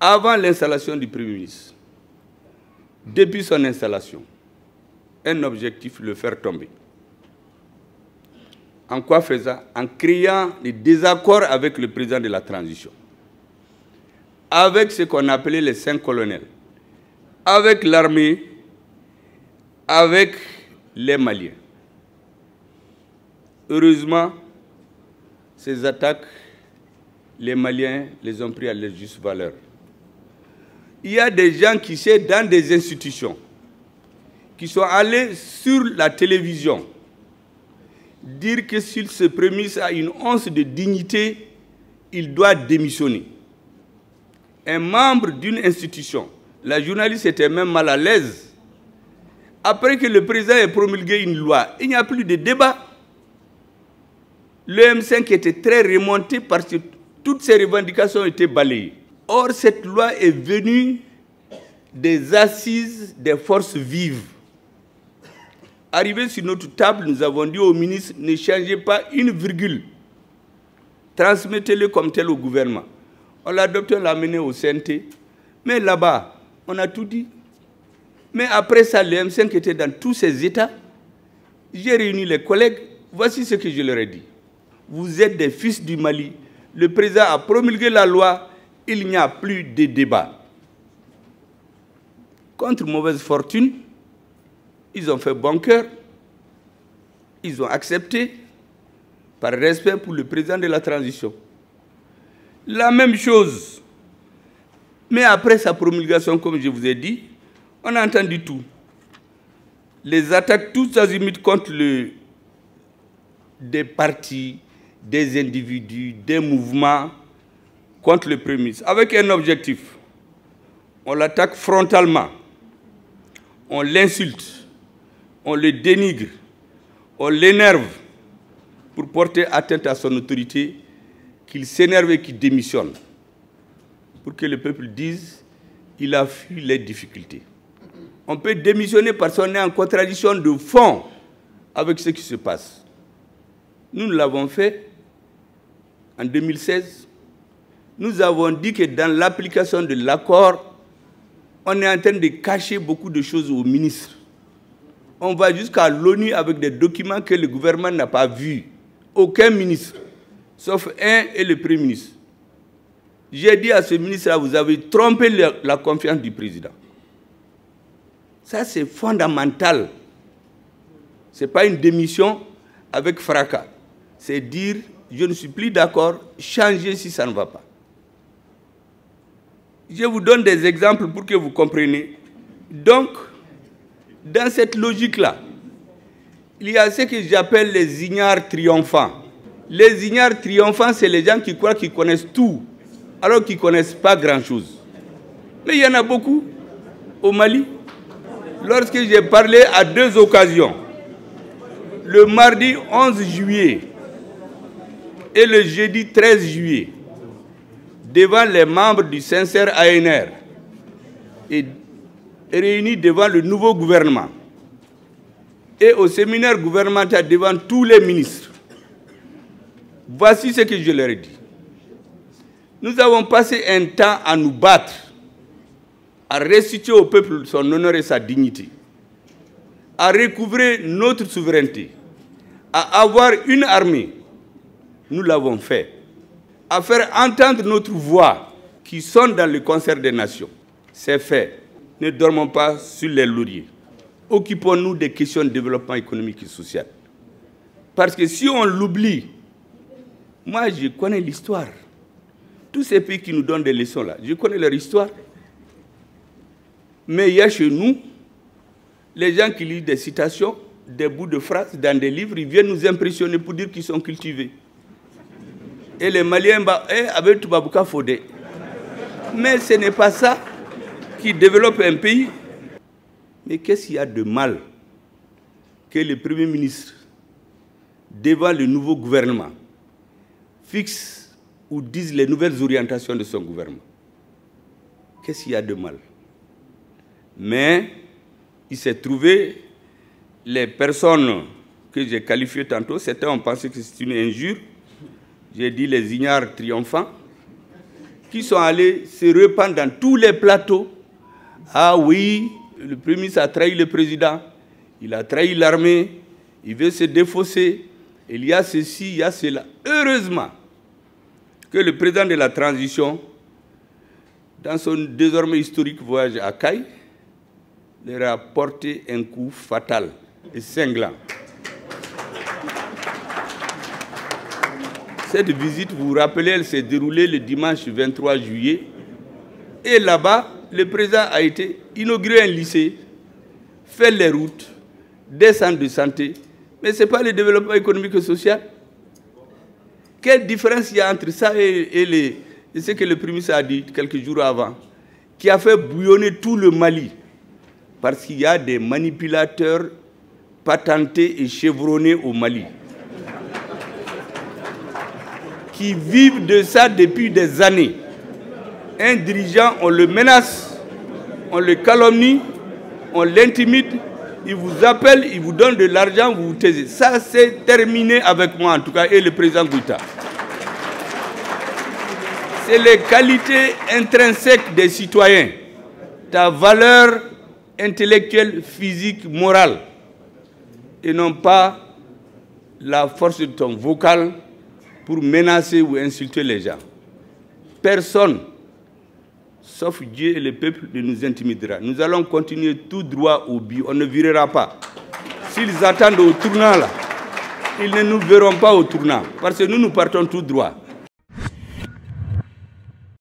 avant l'installation du Premier ministre, depuis son installation, un objectif, le faire tomber. En quoi faisant? En créant des désaccords avec le président de la transition, avec ce qu'on appelait les 5 colonels, avec l'armée, avec les Maliens. Heureusement, ces attaques, les Maliens les ont pris à leur juste valeur. Il y a des gens qui sont dans des institutions, qui sont allés sur la télévision, dire que s'il se prémisse à une once de dignité, il doit démissionner. Un membre d'une institution, la journaliste était même mal à l'aise. Après que le président ait promulgué une loi, il n'y a plus de débat. Le M5 était très remonté parce que toutes ces revendications ont été balayées. Or, cette loi est venue des assises des forces vives. Arrivé sur notre table, nous avons dit au ministre, ne changez pas une virgule. Transmettez-le comme tel au gouvernement. On l'a adopté, on l'a amené au CNT. Mais là-bas, on a tout dit. Mais après ça, le M5 était dans tous ses états. J'ai réuni les collègues. Voici ce que je leur ai dit. Vous êtes des fils du Mali. Le président a promulgué la loi. Il n'y a plus de débat. Contre mauvaise fortune, ils ont fait bon cœur. Ils ont accepté par respect pour le président de la transition. La même chose. Mais après sa promulgation, comme je vous ai dit, on a entendu tout. Les attaques tous azimuts contre des partis, des individus, des mouvements contre le Premier ministre, avec un objectif. On l'attaque frontalement, on l'insulte, on le dénigre, on l'énerve pour porter atteinte à son autorité, qu'il s'énerve et qu'il démissionne, pour que le peuple dise qu'il a fui les difficultés. On peut démissionner parce qu'on est en contradiction de fond avec ce qui se passe. Nous l'avons fait en 2016. Nous avons dit que dans l'application de l'accord, on est en train de cacher beaucoup de choses aux ministres. On va jusqu'à l'ONU avec des documents que le gouvernement n'a pas vus. Aucun ministre, sauf un et le Premier ministre. J'ai dit à ce ministre-là, vous avez trompé la confiance du président. Ça, c'est fondamental. Ce n'est pas une démission avec fracas. C'est dire, je ne suis plus d'accord, changez si ça ne va pas. Je vous donne des exemples pour que vous compreniez. Donc, dans cette logique-là, il y a ce que j'appelle les ignares triomphants. Les ignares triomphants, c'est les gens qui croient qu'ils connaissent tout, alors qu'ils ne connaissent pas grand-chose. Mais il y en a beaucoup au Mali. Lorsque j'ai parlé à 2 occasions, le mardi 11 juillet et le jeudi 13 juillet, devant les membres du sincère ANR et réunis devant le nouveau gouvernement et au séminaire gouvernemental devant tous les ministres, voici ce que je leur ai dit. Nous avons passé un temps à nous battre, à restituer au peuple son honneur et sa dignité, à recouvrer notre souveraineté, à avoir une armée. Nous l'avons fait. À faire entendre notre voix qui sonne dans le concert des nations. C'est fait. Ne dormons pas sur les lauriers. Occupons-nous des questions de développement économique et social. Parce que si on l'oublie, moi je connais l'histoire. Tous ces pays qui nous donnent des leçons là, je connais leur histoire. Mais il y a chez nous, les gens qui lisent des citations, des bouts de phrases dans des livres, ils viennent nous impressionner pour dire qu'ils sont cultivés. Et les Maliens, avec Toubabouka Fodé. Mais ce n'est pas ça qui développe un pays. Mais qu'est-ce qu'il y a de mal que le Premier ministre, devant le nouveau gouvernement, fixe ou dise les nouvelles orientations de son gouvernement? Qu'est-ce qu'il y a de mal? Mais il s'est trouvé les personnes que j'ai qualifiées tantôt, certains ont pensé que c'est une injure. J'ai dit les ignares triomphants. qui sont allés se répandre dans tous les plateaux. Ah oui, le Premier ministre a trahi le président, il a trahi l'armée, il veut se défausser, il y a ceci, il y a cela. Heureusement que le président de la transition, dans son désormais historique voyage à Caille, leur a porté un coup fatal et cinglant. Cette visite, vous vous rappelez, elle s'est déroulée le dimanche 23 juillet. Et là-bas, le président a été inauguré un lycée, fait les routes, des centres de santé. Mais ce n'est pas le développement économique et social. Quelle différence il y a entre ça et ce que le Premier ministre a dit quelques jours avant, qui a fait bouillonner tout le Mali, parce qu'il y a des manipulateurs patentés et chevronnés au Mali, qui vivent de ça depuis des années. Un dirigeant, on le menace, on le calomnie, on l'intimide, il vous appelle, il vous donne de l'argent, vous vous taisez. Ça, c'est terminé avec moi, en tout cas, et le président Goïta. C'est les qualités intrinsèques des citoyens, ta valeur intellectuelle, physique, morale, et non pas la force de ton vocal pour menacer ou insulter les gens. Personne, sauf Dieu et le peuple, ne nous intimidera. Nous allons continuer tout droit au but. On ne virera pas. S'ils attendent au tournant, là, ils ne nous verront pas au tournant. Parce que nous partons tout droit.